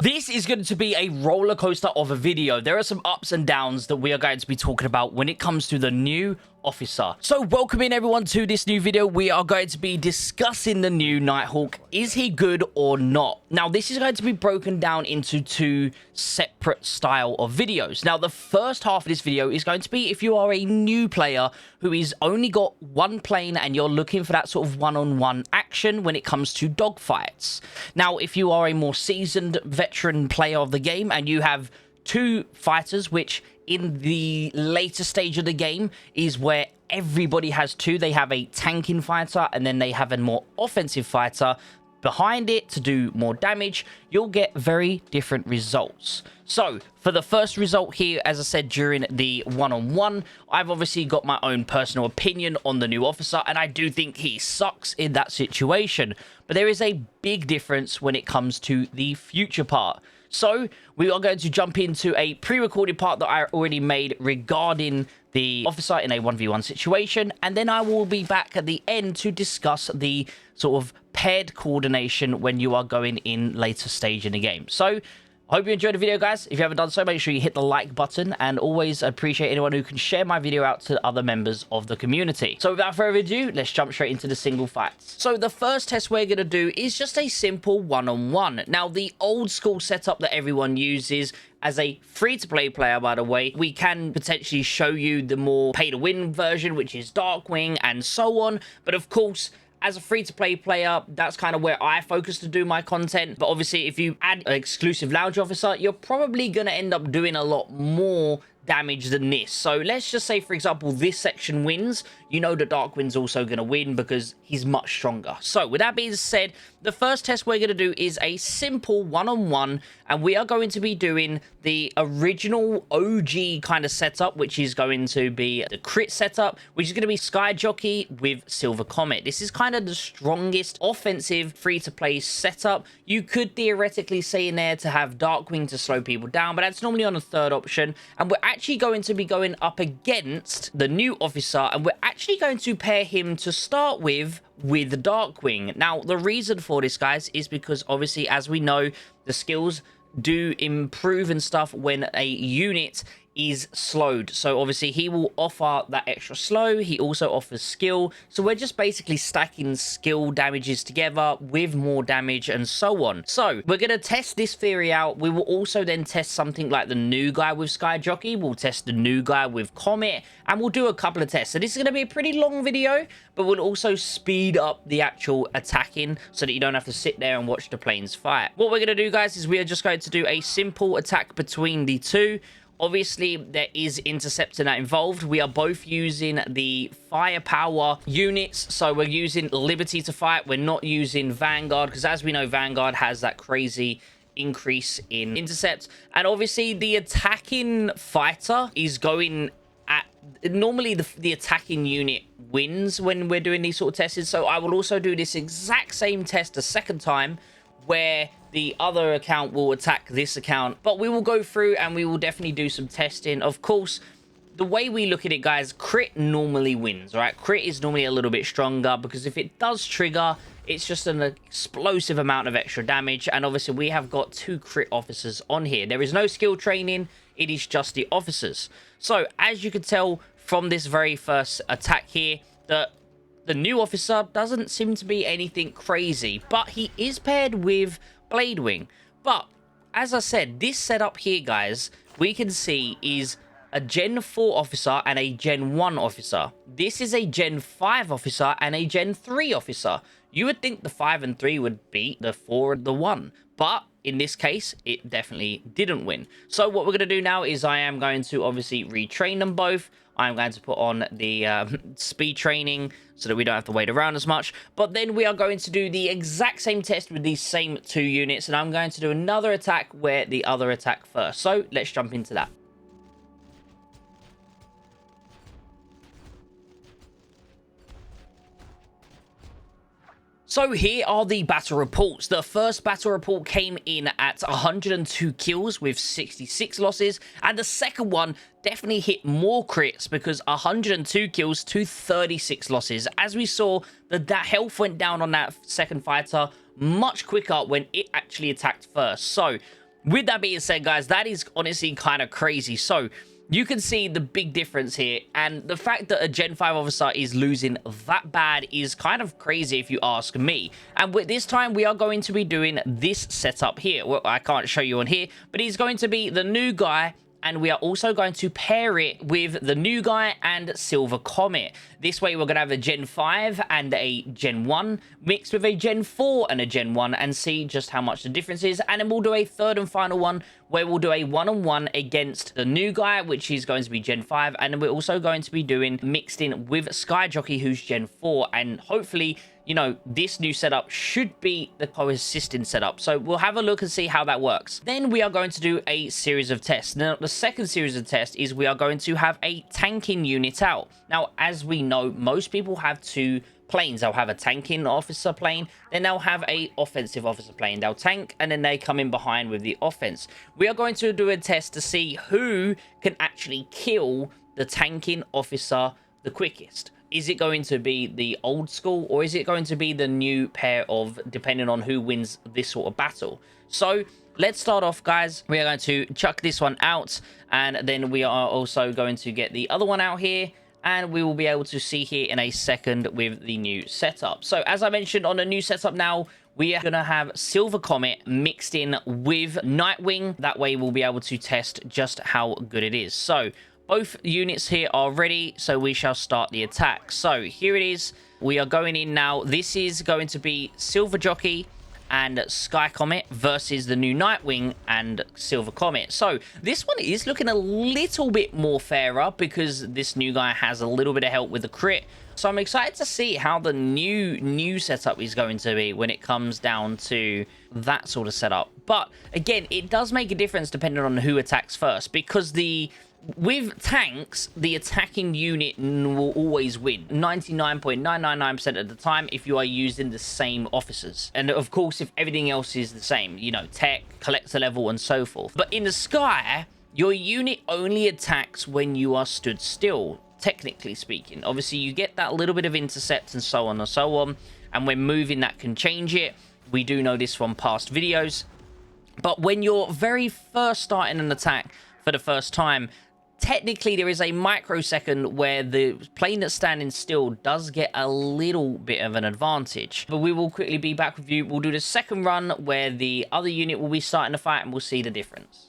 This is going to be a roller coaster of a video. There are some ups and downs that we are going to be talking about when it comes to the new officer. So welcome in everyone to this new video. We are going to be discussing the new Nighthawk. Is he good or not? Now this is going to be broken down into two separate style of videos. Now the first half of this video is going to be if you are a new player who is only got one plane and you're looking for that sort of one-on-one action when it comes to dogfights. Now if you are a more seasoned veteran player of the game and you have two fighters, which in the later stage of the game is where everybody has two. They have a tanking fighter and then they have a more offensive fighter behind it to do more damage. You'll get very different results. So for the first result here, as I said during the one-on-one, I've obviously got my own personal opinion on the new officer, and I do think he sucks in that situation. But there is a big difference when it comes to the future part. So we are going to jump into a pre-recorded part that I already made regarding the officer in a 1v1 situation, and then I will be back at the end to discuss the sort of paired coordination when you are going in later stage in the game. So I hope you enjoyed the video, guys. If you haven't done so, make sure you hit the like button, and always appreciate anyone who can share my video out to other members of the community. So without further ado, let's jump straight into the single fights. So the first test we're going to do is just a simple one-on-one. Now the old school setup that everyone uses as a free-to-play player, by the way, we can potentially show you the more pay-to-win version, which is Darkwing and so on. But of course, as a free-to-play player, that's kind of where I focus to do my content. But obviously, if you add an exclusive lounge officer, you're probably going to end up doing a lot more damage than this. So let's just say, for example, this section wins. You know the Darkwing's also going to win because he's much stronger. So with that being said, the first test we're going to do is a simple one-on-one, and we are going to be doing the original OG kind of setup, which is going to be the crit setup, which is going to be Sky Jockey with Silver Comet. This is kind of the strongest offensive free-to-play setup. You could theoretically say in there to have Darkwing to slow people down, but that's normally on the third option, and we're actually going to be going up against the new officer, and we're actually going to pair him to start with Darkwing. Now the reason for this, guys, is because obviously, as we know, the skills do improve and stuff when a unit is slowed. So obviously he will offer that extra slow. He also offers skill. So we're just basically stacking skill damages together with more damage and so on. So we're going to test this theory out. We will also then test something like the new guy with Sky Jockey. We'll test the new guy with Comet, and we'll do a couple of tests. So this is going to be a pretty long video, but we'll also speed up the actual attacking so that you don't have to sit there and watch the planes fight. What we're going to do, guys, is we are just going to do a simple attack between the two. Obviously, there is interceptor that involved. We are both using the firepower units. So we're using Liberty to fight. We're not using Vanguard because, as we know, Vanguard has that crazy increase in intercept. And obviously, the attacking fighter is going at... Normally, the attacking unit wins when we're doing these sort of tests. So I will also do this exact same test a second time where the other account will attack this account, but we will go through and we will definitely do some testing. Of course, the way we look at it, guys, crit normally wins, right? Crit is normally a little bit stronger because if it does trigger, it's just an explosive amount of extra damage. And obviously we have got two crit officers on here. There is no skill training. It is just the officers. So as you can tell from this very first attack here, that the new officer doesn't seem to be anything crazy, but he is paired with Bladewing. But as I said, this setup here, guys, we can see is a Gen 4 officer and a Gen 1 officer. This is a Gen 5 officer and a Gen 3 officer. You would think the 5 and 3 would beat the 4 and the 1, but in this case, it definitely didn't win. So what we're going to do now is I am going to obviously retrain them both. I'm going to put on the speed training so that we don't have to wait around as much. But then we are going to do the exact same test with these same two units. And I'm going to do another attack where the other attack first. So let's jump into that. So here are the battle reports. The first battle report came in at 102 kills with 66 losses, and the second one definitely hit more crits because 102 kills to 36 losses. As we saw, that health went down on that second fighter much quicker when it actually attacked first. So With that being said, guys, that is honestly kind of crazy. So you can see the big difference here, and the fact that a Gen 5 officer is losing that bad is kind of crazy if you ask me. And with this time, we are going to be doing this setup here. Well, I can't show you on here, but he's going to be the new guy, and we are also going to pair it with the new guy and Silver Comet. This way, we're going to have a Gen 5 and a Gen 1 mixed with a Gen 4 and a Gen 1 and see just how much the difference is. And then we'll do a third and final one where we'll do a one-on-one against the new guy, which is going to be Gen 5. And then we're also going to be doing mixed in with Sky Jockey, who's Gen 4. And hopefully, you know, this new setup should be the coexisting setup. So we'll have a look and see how that works. Then we are going to do a series of tests. Now, the second series of tests is we are going to have a tanking unit out. Now, as we know, most people have two planes. They'll have a tanking officer plane, then they'll have a offensive officer plane. They'll tank, and then they come in behind with the offense. We are going to do a test to see who can actually kill the tanking officer the quickest. Is it going to be the old school, or is it going to be the new pair of, depending on who wins this sort of battle? So let's start off, guys. We are going to chuck this one out, and then we are also going to get the other one out here, and we will be able to see here in a second with the new setup. So as I mentioned, on the new setup now, we are going to have Silver Comet mixed in with Nightwing. That way we'll be able to test just how good it is. So both units here are ready, so we shall start the attack. So here it is. We are going in now. This is going to be Silver Jockey and Sky Comet versus the new Nightwing and Silver Comet. So this one is looking a little bit more fairer because this new guy has a little bit of help with the crit. So I'm excited to see how the new setup is going to be when it comes down to that sort of setup. But again, it does make a difference depending on who attacks first, because with tanks, the attacking unit will always win 99.999% of the time if you are using the same officers. And of course, if everything else is the same, you know, tech, collector level, and so forth. But in the sky, your unit only attacks when you are stood still, technically speaking. Obviously, you get that little bit of intercept and so on and so on. And when moving, that can change it. We do know this from past videos. But when you're very first starting an attack for the first time, technically there is a microsecond where the plane that's standing still does get a little bit of an advantage. But we will quickly be back with you. We'll do the second run where the other unit will be starting the fight, and we'll see the difference.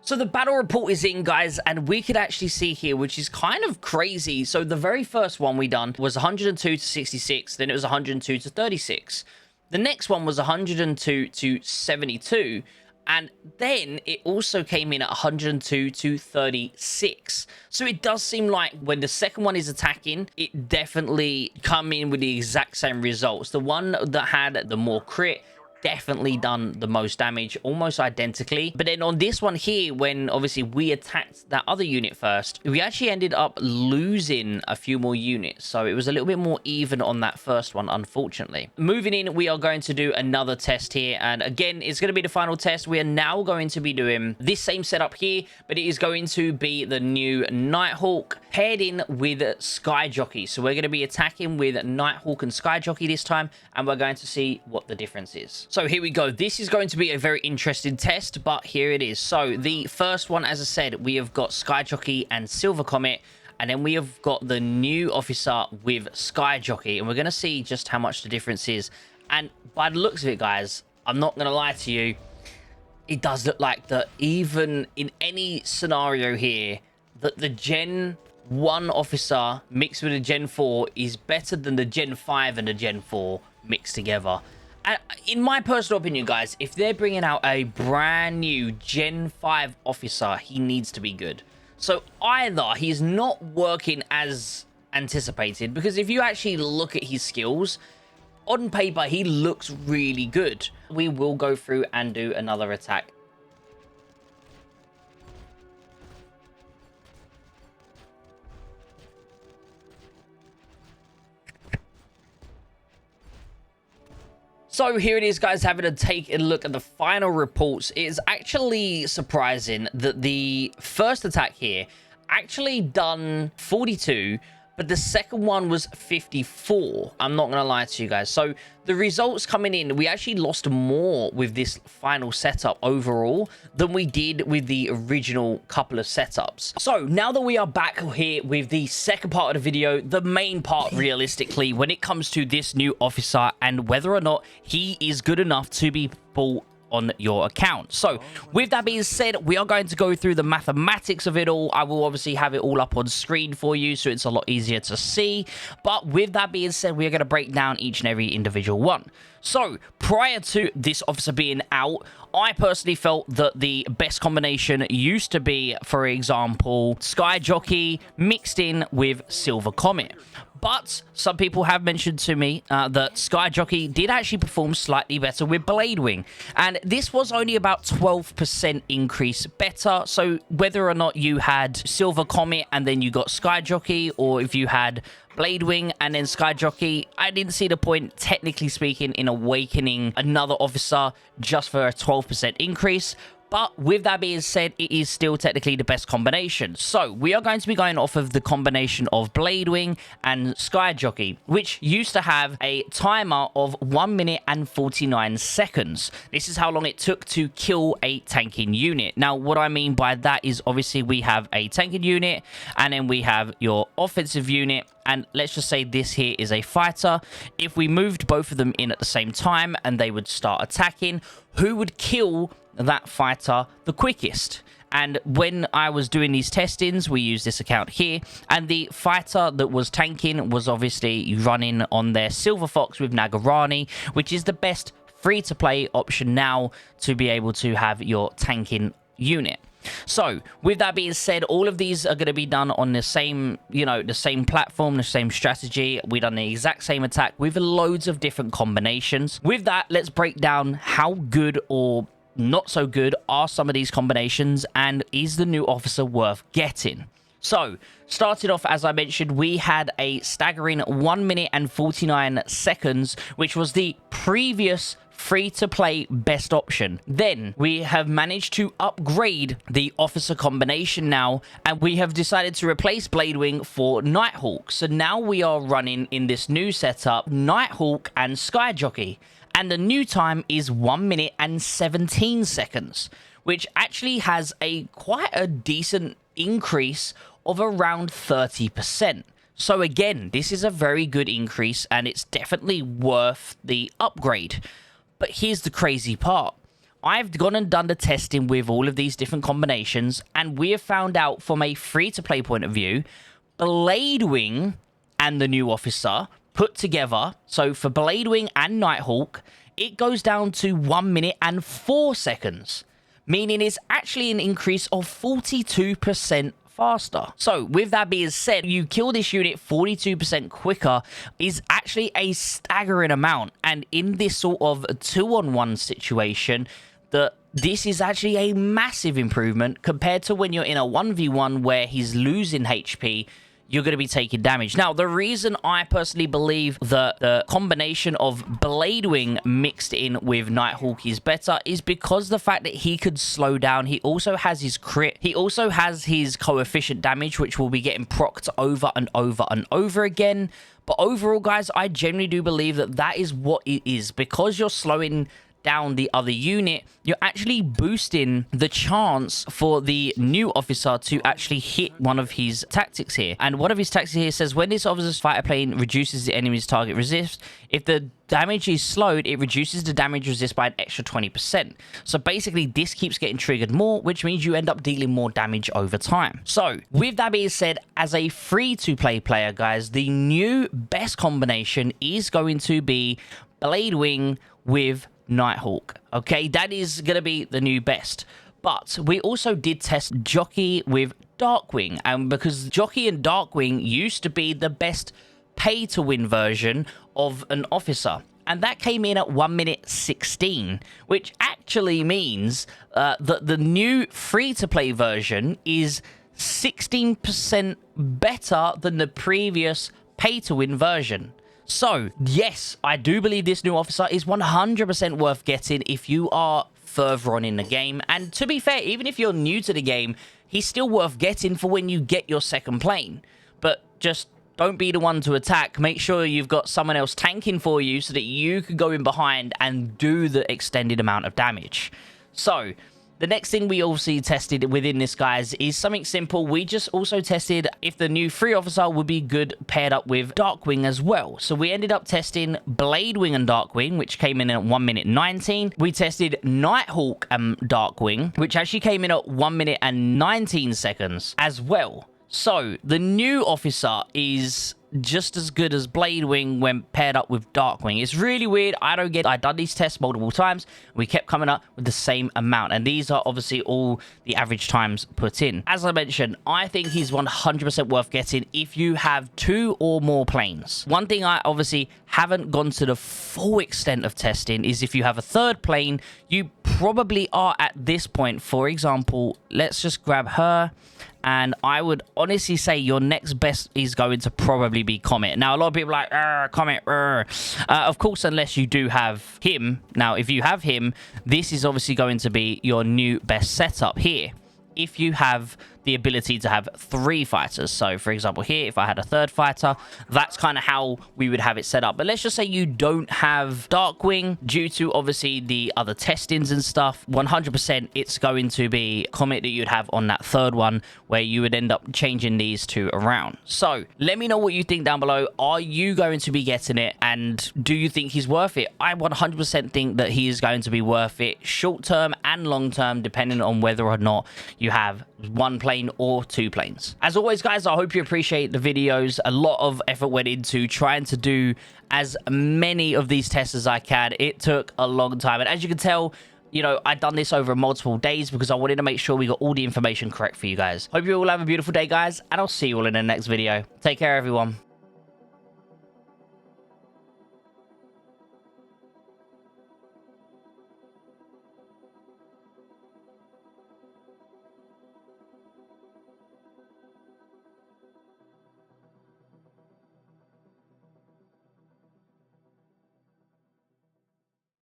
So the battle report is in, guys, and we could actually see here, which is kind of crazy. So the very first one we done was 102 to 66, then it was 102 to 36. The next one was 102 to 72, and then it also came in at 102 to 36. So it does seem like when the second one is attacking, it definitely come in with the exact same results. The one that had the more crit definitely done the most damage, almost identically. But then on this one here, when obviously we attacked that other unit first, we actually ended up losing a few more units. So it was a little bit more even on that first one, unfortunately. Moving in, we are going to do another test here. And again, it's going to be the final test. We are now going to be doing this same setup here, but it is going to be the new Nighthawk paired in with Sky Jockey. So we're going to be attacking with Nighthawk and Sky Jockey this time, and we're going to see what the difference is. So here we go. This is going to be a very interesting test, but here it is. So the first one, as I said, we have got Sky Jockey and Silver Comet, and then we have got the new officer with Sky Jockey, and we're going to see just how much the difference is. And by the looks of it, guys, I'm not going to lie to you, it does look like that even in any scenario here, that the Gen 1 officer mixed with a Gen 4 is better than the Gen 5 and the Gen 4 mixed together. And in my personal opinion, guys, if they're bringing out a brand new Gen 5 officer, he needs to be good. So either he's not working as anticipated, because if you actually look at his skills, on paper, he looks really good. We will go through and do another attack. So here it is, guys, having to take a look at the final reports. It is actually surprising that the first attack here actually done 42, but but the second one was 54. I'm not gonna lie to you guys. So the results coming in, we actually lost more with this final setup overall than we did with the original couple of setups. So now that we are back here with the second part of the video, the main part realistically, when it comes to this new officer and whether or not he is good enough to be bought on your account. So with that being said, we are going to go through the mathematics of it all. I will obviously have it all up on screen for you, so it's a lot easier to see. But with that being said, we are going to break down each and every individual one. So prior to this officer being out, I personally felt that the best combination used to be, for example, Sky Jockey mixed in with Silver Comet. But some people have mentioned to me that Sky Jockey did actually perform slightly better with Blade Wing. And this was only about 12% increase better. So whether or not you had Silver Comet and then you got Sky Jockey, or if you had Blade Wing and then Sky Jockey, I didn't see the point, technically speaking, in awakening another officer just for a 12% increase. But with that being said, it is still technically the best combination. So we are going to be going off of the combination of Blade Wing and Sky Jockey, which used to have a timer of 1 minute and 49 seconds. This is how long it took to kill a tanking unit. Now, what I mean by that is obviously we have a tanking unit and then we have your offensive unit. And let's just say this here is a fighter. If we moved both of them in at the same time and they would start attacking, who would kill that fighter the quickest? And when I was doing these testings, we used this account here, and the fighter that was tanking was obviously running on their Silver Fox with Nagarani, which is the best free-to-play option now to be able to have your tanking unit. So with that being said, all of these are going to be done on the same, the same platform, the same strategy. We've done the exact same attack with loads of different combinations. With that, let's break down how good or not so good are some of these combinations, and is the new officer worth getting? So, started off, as I mentioned, we had a staggering 1 minute and 49 seconds, which was the previous free-to-play best option. Then we have managed to upgrade the officer combination now, and we have decided to replace Blade Wing for Nighthawk. So now we are running in this new setup Nighthawk and Sky Jockey, and the new time is 1 minute and 17 seconds, which actually has quite a decent increase of around 30%. So again, this is a very good increase, and it's definitely worth the upgrade. But here's the crazy part. I've gone and done the testing with all of these different combinations, and we have found out from a free-to-play point of view, Blade Wing and the new officer put together, so for Blade Wing and Nighthawk, it goes down to 1 minute and 4 seconds, meaning it's actually an increase of 42% faster. So with that being said, you kill this unit 42% quicker is actually a staggering amount. And in this sort of 2-on-1 situation, this is actually a massive improvement compared to when you're in a 1v1 where he's losing HP. You're going to be taking damage. Now, the reason I personally believe that the combination of Blade Wing mixed in with Nighthawk is better is because the fact that he could slow down. He also has his crit. He also has his coefficient damage, which will be getting procced over and over and over again. But overall, guys, I genuinely do believe that that is what it is. Because you're slowing down the other unit, you're actually boosting the chance for the new officer to actually hit one of his tactics here. And one of his tactics here says, when this officer's fighter plane reduces the enemy's target resist, if the damage is slowed, it reduces the damage resist by an extra 20%. So basically, this keeps getting triggered more, which means you end up dealing more damage over time. So with that being said, as a free-to-play player, guys, the new best combination is going to be Blade Wing with Nighthawk. Okay, that is going to be the new best. But we also did test Jockey with Darkwing, and because Jockey and Darkwing used to be the best pay-to-win version of an officer, and that came in at 1 minute 16, which actually means that the new free-to-play version is 16% better than the previous pay-to-win version. So, yes, I do believe this new officer is 100% worth getting if you are further on in the game. And to be fair, even if you're new to the game, he's still worth getting for when you get your second plane. But just don't be the one to attack. Make sure you've got someone else tanking for you so that you can go in behind and do the extended amount of damage. So the next thing we also tested within this, guys, is something simple. We just also tested if the new free officer would be good paired up with Darkwing as well. So we ended up testing Bladewing and Darkwing, which came in at 1 minute 19. We tested Nighthawk and Darkwing, which actually came in at 1 minute and 19 seconds as well. So the new officer is just as good as Bladewing when paired up with Darkwing. It's really weird. I don't get it. I've done these tests multiple times. We kept coming up with the same amount. And these are obviously all the average times put in. As I mentioned, I think he's 100% worth getting if you have 2 or more planes. One thing I obviously haven't gone to the full extent of testing is if you have a 3rd plane, you probably are at this point. For example, let's just grab her. And I would honestly say your next best is going to probably be Comet. Now, a lot of people are like, Comet, of course, unless you do have him. Now, if you have him, this is obviously going to be your new best setup here. If you have the ability to have 3 fighters. So, for example, here, if I had a 3rd fighter, that's kind of how we would have it set up. But let's just say you don't have Darkwing due to, obviously, the other testings and stuff. 100% it's going to be Comet that you'd have on that 3rd one, where you would end up changing these 2 around. So, let me know what you think down below. Are you going to be getting it? And do you think he's worth it? I 100% think that he is going to be worth it, short term and long term, depending on whether or not you have 1 plane or 2 planes. As always, guys, I hope you appreciate the videos. A lot of effort went into trying to do as many of these tests as I can. It took a long time, and as you can tell, you know, I've done this over multiple days because I wanted to make sure we got all the information correct for you guys. Hope you all have a beautiful day, guys, and I'll see you all in the next video. Take care, everyone.